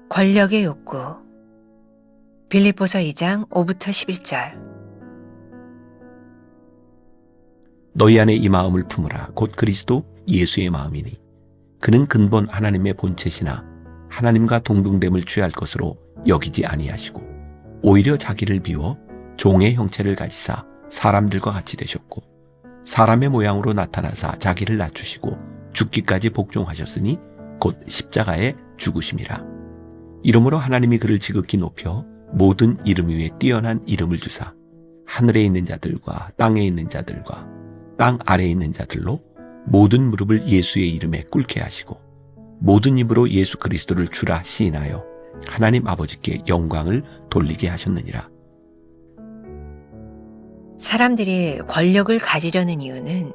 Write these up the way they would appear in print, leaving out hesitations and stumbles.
권력의 욕구. 빌립보서 2장 5부터 11절. 너희 안에 이 마음을 품으라. 곧 그리스도 예수의 마음이니 그는 근본 하나님의 본체시나 하나님과 동등됨을 취할 것으로 여기지 아니하시고 오히려 자기를 비워 종의 형체를 가지사 사람들과 같이 되셨고 사람의 모양으로 나타나사 자기를 낮추시고 죽기까지 복종하셨으니 곧 십자가에 죽으심이라. 이러므로 하나님이 그를 지극히 높여 모든 이름 위에 뛰어난 이름을 주사 하늘에 있는 자들과 땅에 있는 자들과 땅 아래에 있는 자들로 모든 무릎을 예수의 이름에 꿇게 하시고 모든 입으로 예수 그리스도를 주라 시인하여 하나님 아버지께 영광을 돌리게 하셨느니라. 사람들이 권력을 가지려는 이유는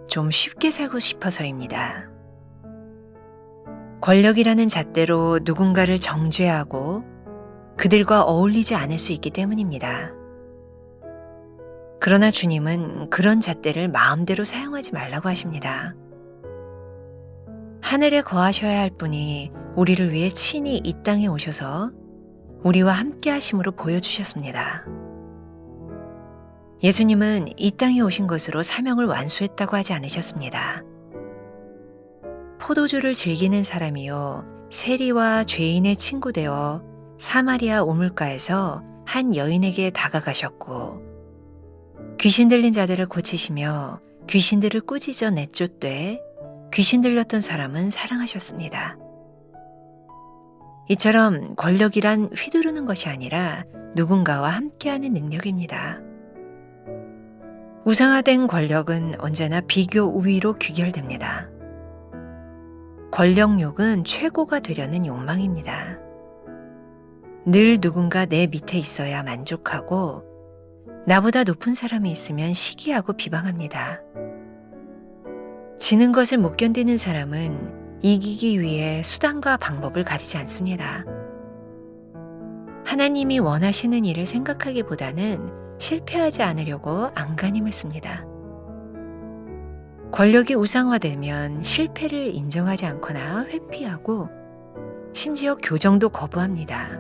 좀 쉽게 살고 싶어서입니다. 권력이라는 잣대로 누군가를 정죄하고 그들과 어울리지 않을 수 있기 때문입니다. 그러나 주님은 그런 잣대를 마음대로 사용하지 말라고 하십니다. 하늘에 거하셔야 할 분이 우리를 위해 친히 이 땅에 오셔서 우리와 함께 하심으로 보여주셨습니다. 예수님은 이 땅에 오신 것으로 사명을 완수했다고 하지 않으셨습니다. 포도주를 즐기는 사람이요 세리와 죄인의 친구 되어 사마리아 우물가에서 한 여인에게 다가가셨고 귀신 들린 자들을 고치시며 귀신들을 꾸짖어 내쫓되 귀신 들렸던 사람은 사랑하셨습니다. 이처럼 권력이란 휘두르는 것이 아니라 누군가와 함께하는 능력입니다. 우상화된 권력은 언제나 비교 우위로 귀결됩니다. 권력욕은 최고가 되려는 욕망입니다. 늘 누군가 내 밑에 있어야 만족하고 나보다 높은 사람이 있으면 시기하고 비방합니다. 지는 것을 못 견디는 사람은 이기기 위해 수단과 방법을 가리지 않습니다. 하나님이 원하시는 일을 생각하기보다는 실패하지 않으려고 안간힘을 씁니다. 권력이 우상화되면 실패를 인정하지 않거나 회피하고 심지어 교정도 거부합니다.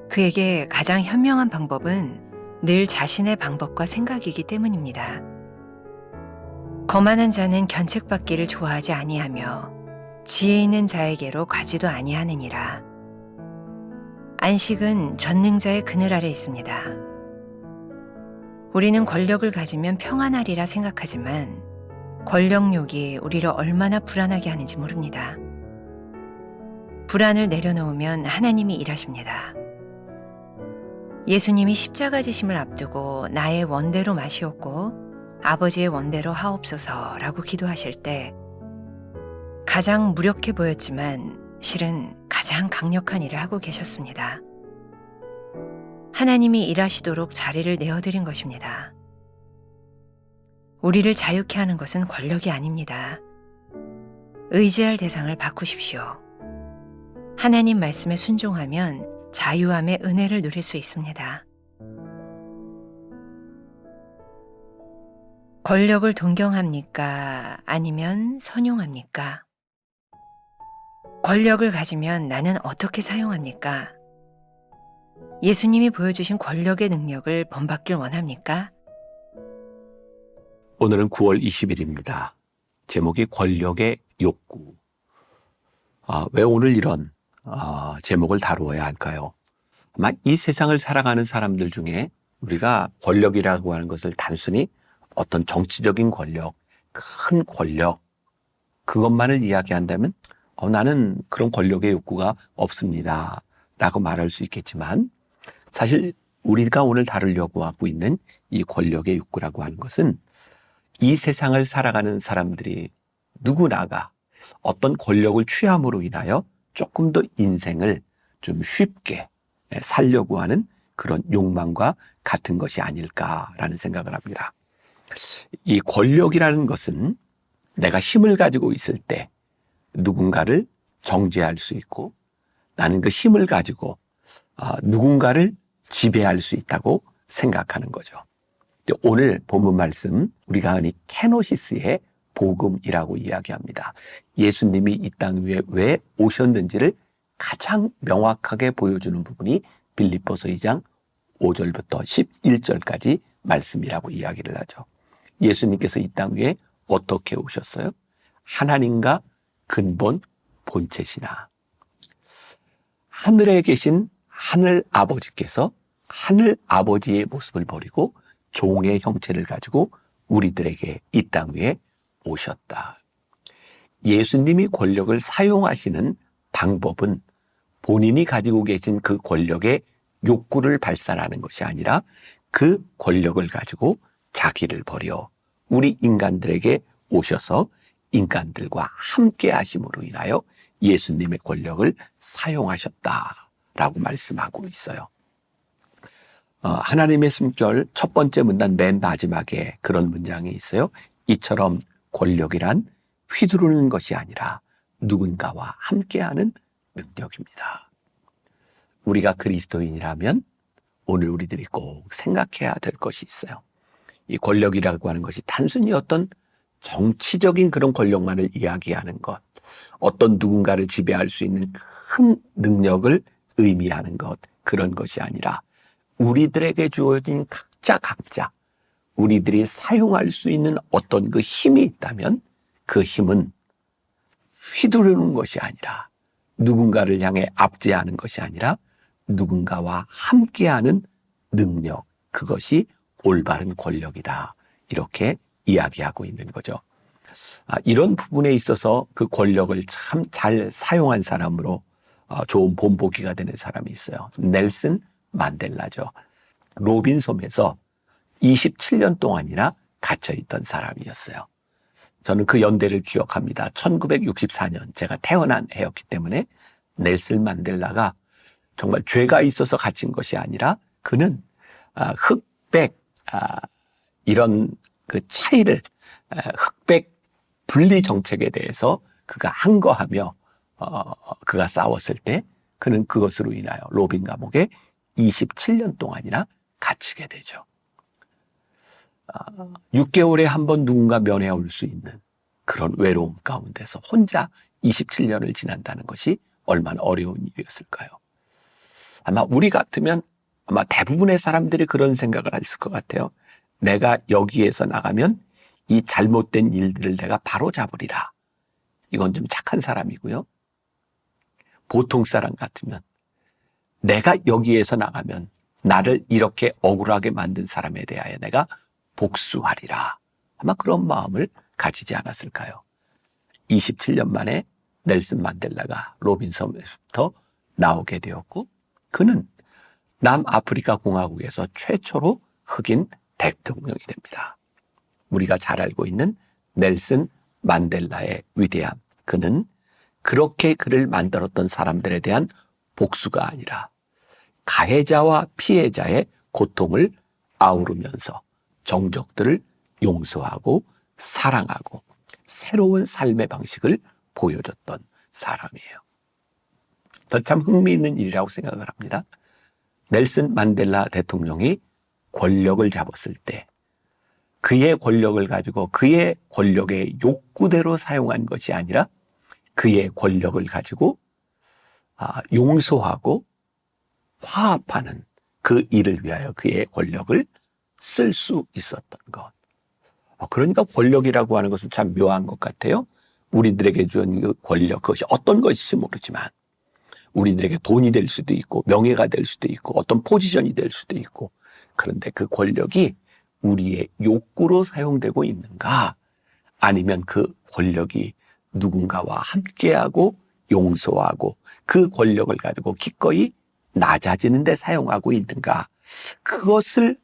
그에게 가장 현명한 방법은 늘 자신의 방법과 생각이기 때문입니다. 거만한 자는 견책받기를 좋아하지 아니하며 지혜 있는 자에게로 가지도 아니하느니라. 안식은 전능자의 그늘 아래 있습니다. 우리는 권력을 가지면 평안하리라 생각하지만 권력욕이 우리를 얼마나 불안하게 하는지 모릅니다. 불안을 내려놓으면 하나님이 일하십니다. 예수님이 십자가 지심을 앞두고 나의 원대로 마시옵고 아버지의 원대로 하옵소서라고 기도하실 때 가장 무력해 보였지만 실은 가장 강력한 일을 하고 계셨습니다. 하나님이 일하시도록 자리를 내어드린 것입니다. 우리를 자유케 하는 것은 권력이 아닙니다. 의지할 대상을 바꾸십시오. 하나님 말씀에 순종하면 자유함의 은혜를 누릴 수 있습니다. 권력을 동경합니까? 아니면 선용합니까? 권력을 가지면 나는 어떻게 사용합니까? 예수님이 보여주신 권력의 능력을 본받길 원합니까? 오늘은 9월 20일입니다. 제목이 권력의 욕구. 왜 오늘 이런 제목을 다루어야 할까요? 아마 이 세상을 살아가는 사람들 중에 우리가 권력이라고 하는 것을 단순히 어떤 정치적인 권력, 큰 권력, 그것만을 이야기한다면 나는 그런 권력의 욕구가 없습니다 라고 말할 수 있겠지만 사실 우리가 오늘 다루려고 하고 있는 이 권력의 욕구라고 하는 것은 이 세상을 살아가는 사람들이 누구나가 어떤 권력을 취함으로 인하여 조금 더 인생을 좀 쉽게 살려고 하는 그런 욕망과 같은 것이 아닐까라는 생각을 합니다. 이 권력이라는 것은 내가 힘을 가지고 있을 때 누군가를 정죄할 수 있고 나는 그 힘을 가지고 누군가를 지배할 수 있다고 생각하는 거죠. 오늘 본문 말씀 우리가 흔히 케노시스의 복음이라고 이야기합니다. 예수님이 이 땅 위에 왜 오셨는지를 가장 명확하게 보여주는 부분이 빌립보서 2장 5절부터 11절까지 말씀이라고 이야기를 하죠. 예수님께서 이 땅 위에 어떻게 오셨어요? 하나님과 근본 본체시나 하늘에 계신 하늘 아버지께서 하늘 아버지의 모습을 버리고 종의 형체를 가지고 우리들에게 이 땅 위에 오셨다. 예수님이 권력을 사용하시는 방법은 본인이 가지고 계신 그 권력의 욕구를 발산하는 것이 아니라 그 권력을 가지고 자기를 버려 우리 인간들에게 오셔서 인간들과 함께 하심으로 인하여 예수님의 권력을 사용하셨다라고 말씀하고 있어요. 하나님의 숨결 첫 번째 문단 맨 마지막에 그런 문장이 있어요. 이처럼 권력이란 휘두르는 것이 아니라 누군가와 함께하는 능력입니다. 우리가 그리스도인이라면 오늘 우리들이 꼭 생각해야 될 것이 있어요. 이 권력이라고 하는 것이 단순히 어떤 정치적인 그런 권력만을 이야기하는 것, 어떤 누군가를 지배할 수 있는 큰 능력을 의미하는 것, 그런 것이 아니라 우리들에게 주어진 각자 우리들이 사용할 수 있는 어떤 그 힘이 있다면 그 힘은 휘두르는 것이 아니라 누군가를 향해 압제하는 것이 아니라 누군가와 함께하는 능력, 그것이 올바른 권력이다. 이렇게 이야기하고 있는 거죠. 이런 부분에 있어서 그 권력을 참 잘 사용한 사람으로 좋은 본보기가 되는 사람이 있어요. 넬슨 만델라죠. 로빈섬에서 27년 동안이나 갇혀있던 사람이었어요. 저는 그 연대를 기억합니다. 1964년 제가 태어난 해였기 때문에 넬슨 만델라가 정말 죄가 있어서 갇힌 것이 아니라 그는 흑백 이런 그 차이를 흑백 분리 정책에 대해서 그가 항거하며 그가 싸웠을 때 그는 그것으로 인하여 로빈 감옥에 27년 동안이나 갇히게 되죠. 6개월에 한 번 누군가 면회 올 수 있는 그런 외로움 가운데서 혼자 27년을 지난다는 것이 얼마나 어려운 일이었을까요? 아마 우리 같으면 아마 대부분의 사람들이 그런 생각을 했을 것 같아요. 내가 여기에서 나가면 이 잘못된 일들을 내가 바로 잡으리라. 이건 좀 착한 사람이고요. 보통 사람 같으면 내가 여기에서 나가면 나를 이렇게 억울하게 만든 사람에 대하여 내가 복수하리라. 아마 그런 마음을 가지지 않았을까요? 27년 만에 넬슨 만델라가 로빈섬에서부터 나오게 되었고 그는 남아프리카 공화국에서 최초로 흑인 대통령이 됩니다. 우리가 잘 알고 있는 넬슨 만델라의 위대함, 그는 그렇게 그를 만들었던 사람들에 대한 복수가 아니라 가해자와 피해자의 고통을 아우르면서 정적들을 용서하고 사랑하고 새로운 삶의 방식을 보여줬던 사람이에요. 참 흥미있는 일이라고 생각을 합니다. 넬슨 만델라 대통령이 권력을 잡았을 때 그의 권력을 가지고 그의 권력의 욕구대로 사용한 것이 아니라 그의 권력을 가지고 용서하고 화합하는 그 일을 위하여 그의 권력을 쓸 수 있었던 것. 그러니까 권력이라고 하는 것은 참 묘한 것 같아요. 우리들에게 주는 그 권력, 그것이 어떤 것일지 모르지만 우리들에게 돈이 될 수도 있고 명예가 될 수도 있고 어떤 포지션이 될 수도 있고, 그런데 그 권력이 우리의 욕구로 사용되고 있는가, 아니면 그 권력이 누군가와 함께하고 용서하고 그 권력을 가지고 기꺼이 낮아지는 데 사용하고 있는가, 그것을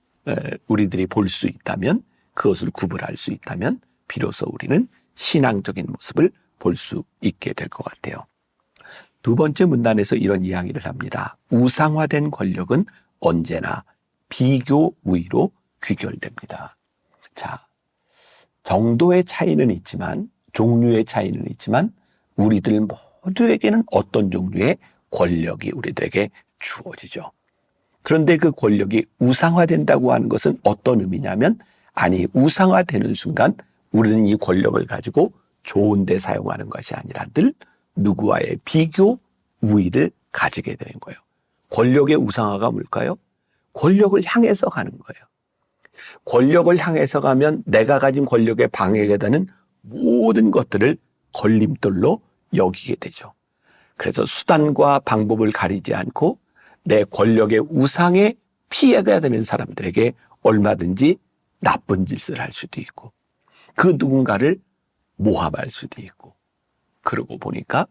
우리들이 볼 수 있다면, 그것을 구분할 수 있다면 비로소 우리는 신앙적인 모습을 볼 수 있게 될 것 같아요. 두 번째 문단에서 이런 이야기를 합니다. 우상화된 권력은 언제나 비교 우위로 귀결됩니다. 자, 정도의 차이는 있지만, 종류의 차이는 있지만 우리들 모두에게는 어떤 종류의 권력이 우리들에게 주어지죠. 그런데 그 권력이 우상화된다고 하는 것은 어떤 의미냐면, 아니, 우상화되는 순간 우리는 이 권력을 가지고 좋은 데 사용하는 것이 아니라 늘 누구와의 비교, 우위를 가지게 되는 거예요. 권력의 우상화가 뭘까요? 권력을 향해서 가는 거예요. 권력을 향해서 가면 내가 가진 권력에 방해가 되는 모든 것들을 걸림돌로 여기게 되죠. 그래서 수단과 방법을 가리지 않고 내 권력의 우상에 피해가 되는 사람들에게 얼마든지 나쁜 짓을 할 수도 있고, 그 누군가를 모함할 수도 있고, 그러고 보니까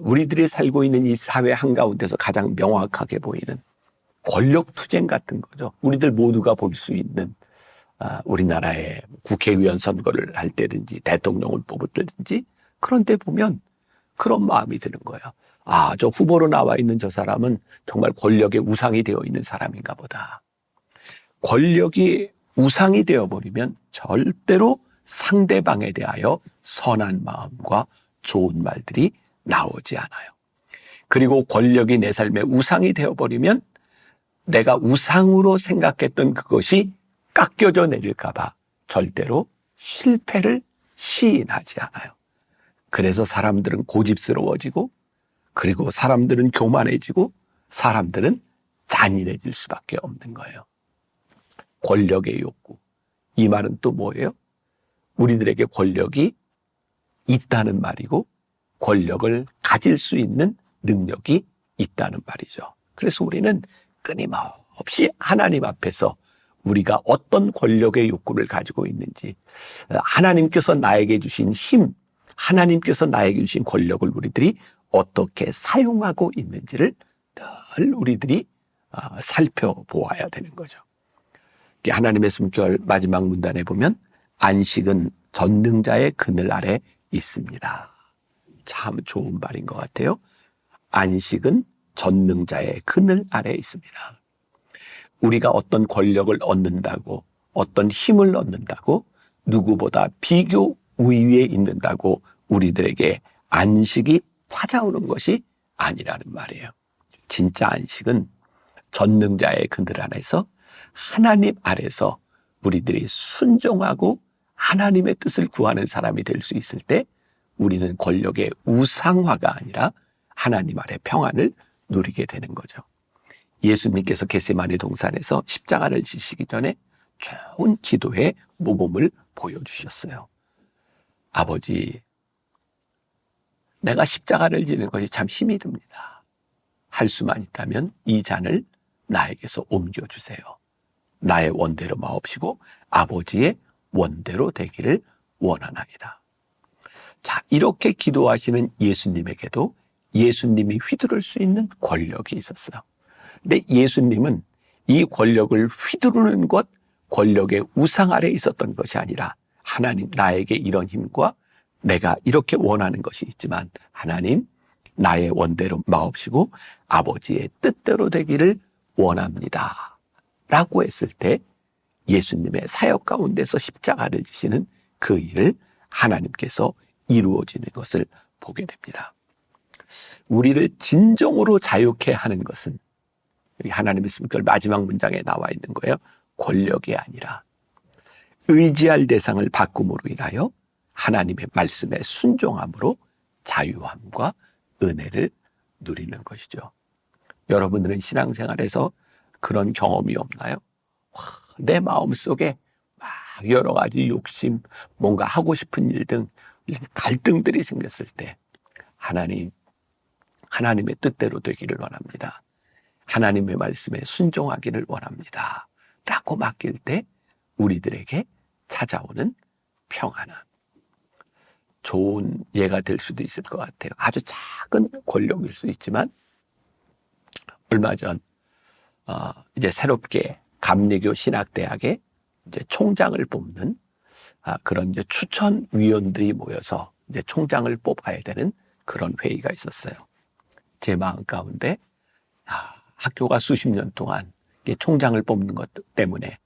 우리들이 살고 있는 이 사회 한가운데서 가장 명확하게 보이는 권력 투쟁 같은 거죠. 우리들 모두가 볼 수 있는 우리나라의 국회의원 선거를 할 때든지 대통령을 뽑을 때든지 그런 데 보면 그런 마음이 드는 거예요. 아, 저 후보로 나와 있는 저 사람은 정말 권력의 우상이 되어 있는 사람인가 보다. 권력이 우상이 되어버리면 절대로 상대방에 대하여 선한 마음과 좋은 말들이 나오지 않아요. 그리고 권력이 내 삶의 우상이 되어버리면 내가 우상으로 생각했던 그것이 깎여져 내릴까 봐 절대로 실패를 시인하지 않아요. 그래서 사람들은 고집스러워지고, 그리고 사람들은 교만해지고, 사람들은 잔인해질 수밖에 없는 거예요. 권력의 욕구. 이 말은 또 뭐예요? 우리들에게 권력이 있다는 말이고, 권력을 가질 수 있는 능력이 있다는 말이죠. 그래서 우리는 끊임없이 하나님 앞에서 우리가 어떤 권력의 욕구를 가지고 있는지, 하나님께서 나에게 주신 힘, 하나님께서 나에게 주신 권력을 우리들이 어떻게 사용하고 있는지를 늘 우리들이 살펴보아야 되는 거죠. 하나님의 숨결 마지막 문단에 보면 안식은 전능자의 그늘 아래 있습니다. 참 좋은 말인 것 같아요. 안식은 전능자의 그늘 아래 있습니다. 우리가 어떤 권력을 얻는다고, 어떤 힘을 얻는다고, 누구보다 비교 우위에 있는다고 우리들에게 안식이 찾아오는 것이 아니라는 말이에요. 진짜 안식은 전능자의 그늘 안에서 하나님 아래서 우리들이 순종하고 하나님의 뜻을 구하는 사람이 될 수 있을 때 우리는 권력의 우상화가 아니라 하나님 아래 평안을 누리게 되는 거죠. 예수님께서 겟세마네 동산에서 십자가를 지시기 전에 좋은 기도의 모범을 보여주셨어요. 아버지, 내가 십자가를 지는 것이 참 힘이 듭니다. 할 수만 있다면 이 잔을 나에게서 옮겨주세요. 나의 원대로 마옵시고 아버지의 원대로 되기를 원하나이다. 자, 이렇게 기도하시는 예수님에게도 예수님이 휘두를 수 있는 권력이 있었어요. 근데 예수님은 이 권력을 휘두르는 것, 권력의 우상 아래 있었던 것이 아니라 하나님, 나에게 이런 힘과 내가 이렇게 원하는 것이 있지만 하나님, 나의 원대로 마옵시고 아버지의 뜻대로 되기를 원합니다. 라고 했을 때 예수님의 사역 가운데서 십자가를 지시는 그 일을 하나님께서 이루어지는 것을 보게 됩니다. 우리를 진정으로 자유케 하는 것은 여기 하나님의 숨결 마지막 문장에 나와 있는 거예요. 권력이 아니라 의지할 대상을 바꿈으로 인하여 하나님의 말씀에 순종함으로 자유함과 은혜를 누리는 것이죠. 여러분들은 신앙생활에서 그런 경험이 없나요? 내 마음속에 막 여러 가지 욕심, 뭔가 하고 싶은 일 등 갈등들이 생겼을 때 하나님, 하나님의 뜻대로 되기를 원합니다. 하나님의 말씀에 순종하기를 원합니다. 라고 맡길 때 우리들에게 찾아오는 평안함. 좋은 예가 될 수도 있을 것 같아요. 아주 작은 권력일 수 있지만 얼마 전 이제 새롭게 감리교 신학대학에 이제 총장을 뽑는 그런 이제 추천위원들이 모여서 이제 총장을 뽑아야 되는 그런 회의가 있었어요. 제 마음 가운데 학교가 수십 년 동안 총장을 뽑는 것 때문에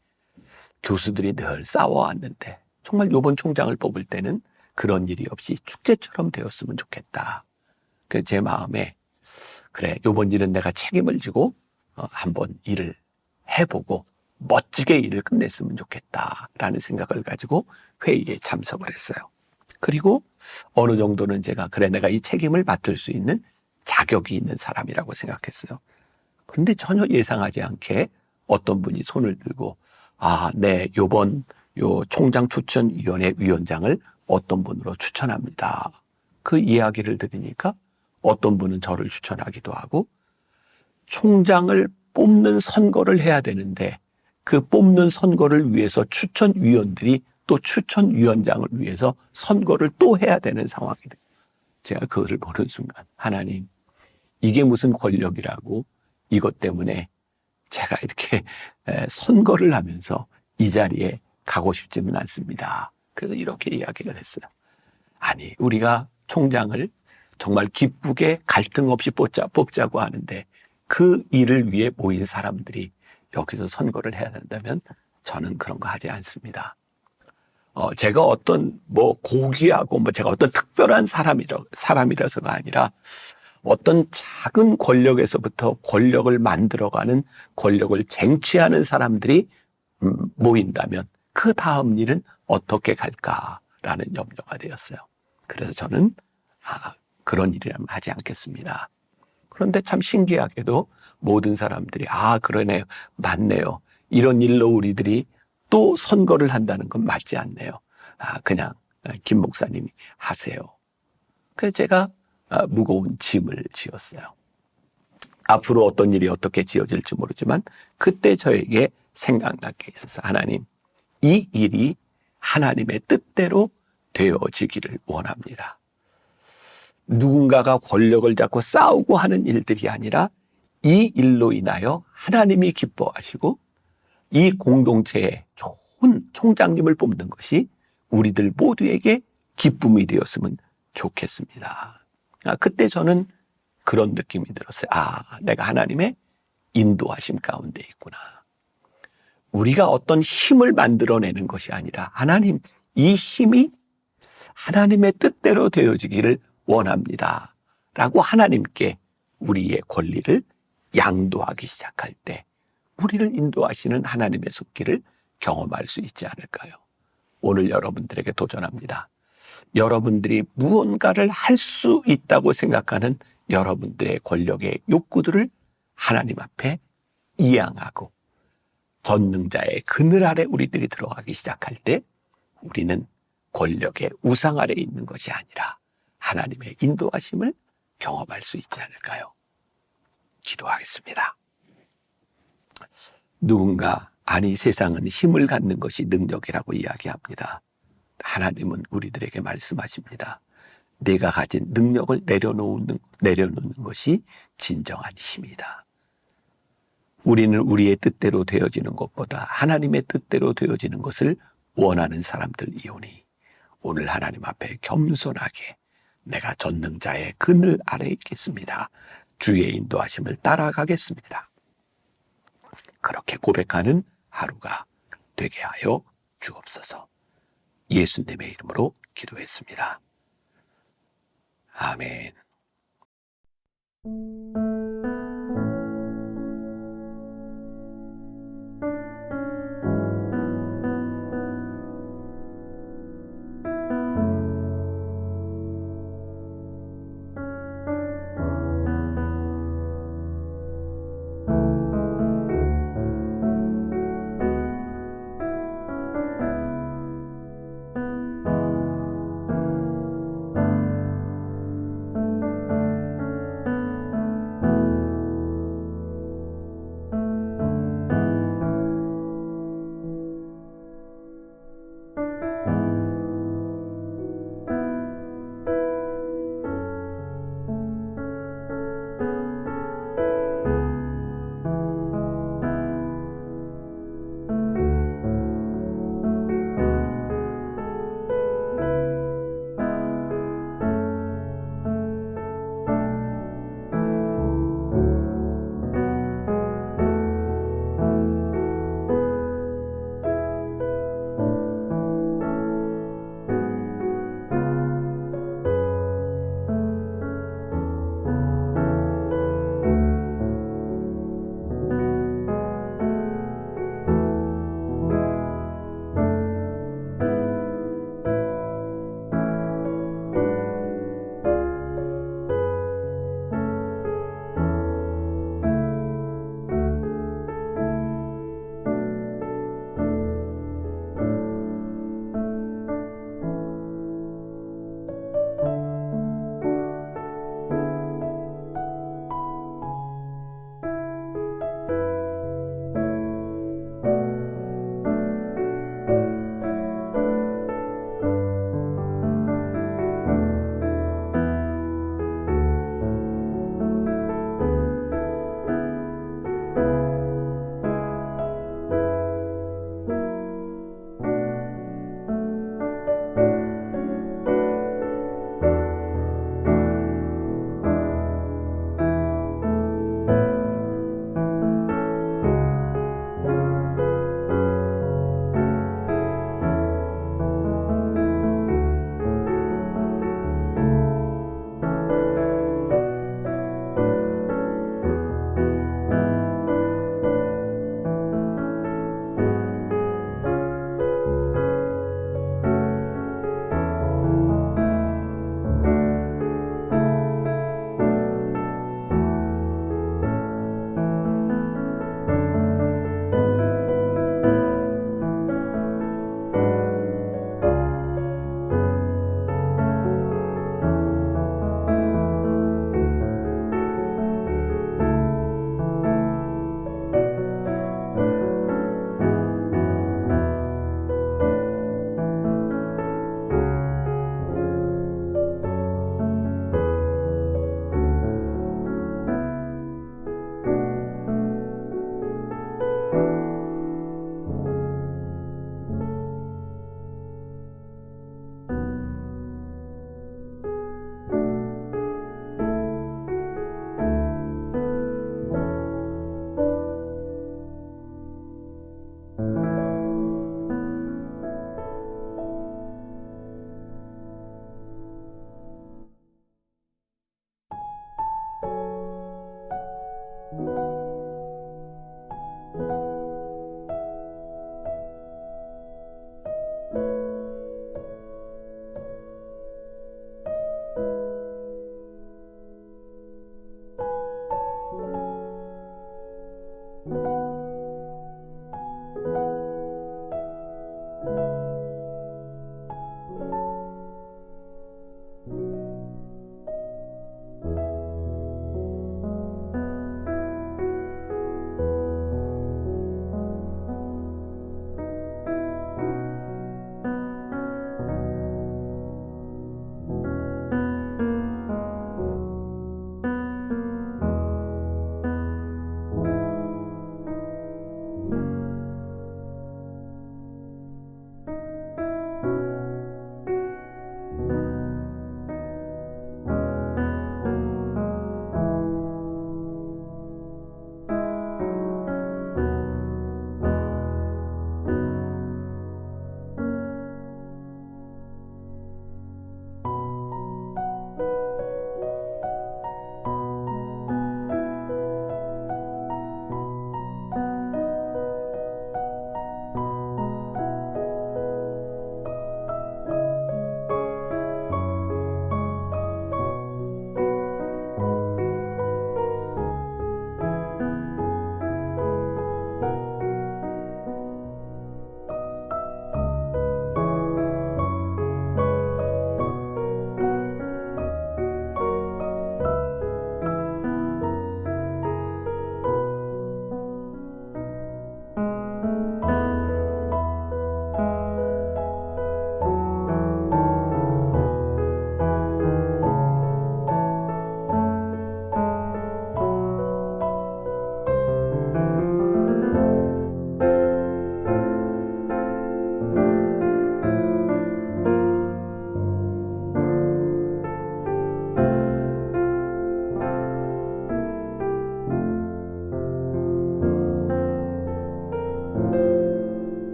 교수들이 늘 싸워왔는데 정말 이번 총장을 뽑을 때는 그런 일이 없이 축제처럼 되었으면 좋겠다. 제 마음에 그래, 이번 일은 내가 책임을 지고 한번 일을 해보고 멋지게 일을 끝냈으면 좋겠다라는 생각을 가지고 회의에 참석을 했어요. 그리고 어느 정도는 제가 그래 내가 이 책임을 맡을 수 있는 자격이 있는 사람이라고 생각했어요. 그런데 전혀 예상하지 않게 어떤 분이 손을 들고 네, 요번 요 총장 추천위원회 위원장을 어떤 분으로 추천합니다. 그 이야기를 들으니까 어떤 분은 저를 추천하기도 하고 총장을 뽑는 선거를 해야 되는데 그 뽑는 선거를 위해서 추천위원들이 또 추천위원장을 위해서 선거를 또 해야 되는 상황이래요. 제가 그거를 보는 순간 하나님 이게 무슨 권력이라고 이것 때문에 제가 이렇게 선거를 하면서 이 자리에 가고 싶지는 않습니다. 그래서 이렇게 이야기를 했어요. 아니 우리가 총장을 정말 기쁘게 갈등 없이 뽑자고 하는데 그 일을 위해 모인 사람들이 여기서 선거를 해야 된다면 저는 그런 거 하지 않습니다. 제가 어떤 고귀하고 제가 어떤 특별한 사람이라서가 아니라 어떤 작은 권력에서부터 권력을 만들어가는 권력을 쟁취하는 사람들이 모인다면 그 다음 일은 어떻게 갈까라는 염려가 되었어요. 그래서 저는 그런 일이라면 하지 않겠습니다. 그런데 참 신기하게도 모든 사람들이 그러네요. 맞네요. 이런 일로 우리들이 또 선거를 한다는 건 맞지 않네요. 그냥 김 목사님이 하세요. 그래서 제가 무거운 짐을 지었어요. 앞으로 어떤 일이 어떻게 지어질지 모르지만 그때 저에게 생각난 게 있어서 하나님, 이 일이 하나님의 뜻대로 되어지기를 원합니다. 누군가가 권력을 잡고 싸우고 하는 일들이 아니라 이 일로 인하여 하나님이 기뻐하시고 이 공동체에 좋은 총장님을 뽑는 것이 우리들 모두에게 기쁨이 되었으면 좋겠습니다. 그때 저는 그런 느낌이 들었어요. 내가 하나님의 인도하심 가운데 있구나. 우리가 어떤 힘을 만들어내는 것이 아니라 하나님, 이 힘이 하나님의 뜻대로 되어지기를 원합니다. 라고 하나님께 우리의 권리를 양도하기 시작할 때 우리를 인도하시는 하나님의 손길을 경험할 수 있지 않을까요? 오늘 여러분들에게 도전합니다. 여러분들이 무언가를 할 수 있다고 생각하는 여러분들의 권력의 욕구들을 하나님 앞에 이양하고 전능자의 그늘 아래 우리들이 들어가기 시작할 때 우리는 권력의 우상 아래 있는 것이 아니라 하나님의 인도하심을 경험할 수 있지 않을까요? 기도하겠습니다. 누군가 세상은 힘을 갖는 것이 능력이라고 이야기합니다. 하나님은 우리들에게 말씀하십니다. 내가 가진 능력을 내려놓는 것이 진정한 힘이다. 우리는 우리의 뜻대로 되어지는 것보다 하나님의 뜻대로 되어지는 것을 원하는 사람들이오니 오늘 하나님 앞에 겸손하게 내가 전능자의 그늘 아래 있겠습니다. 주의 인도하심을 따라가겠습니다. 그렇게 고백하는 하루가 되게 하여 주옵소서. 예수님의 이름으로 기도했습니다. 아멘.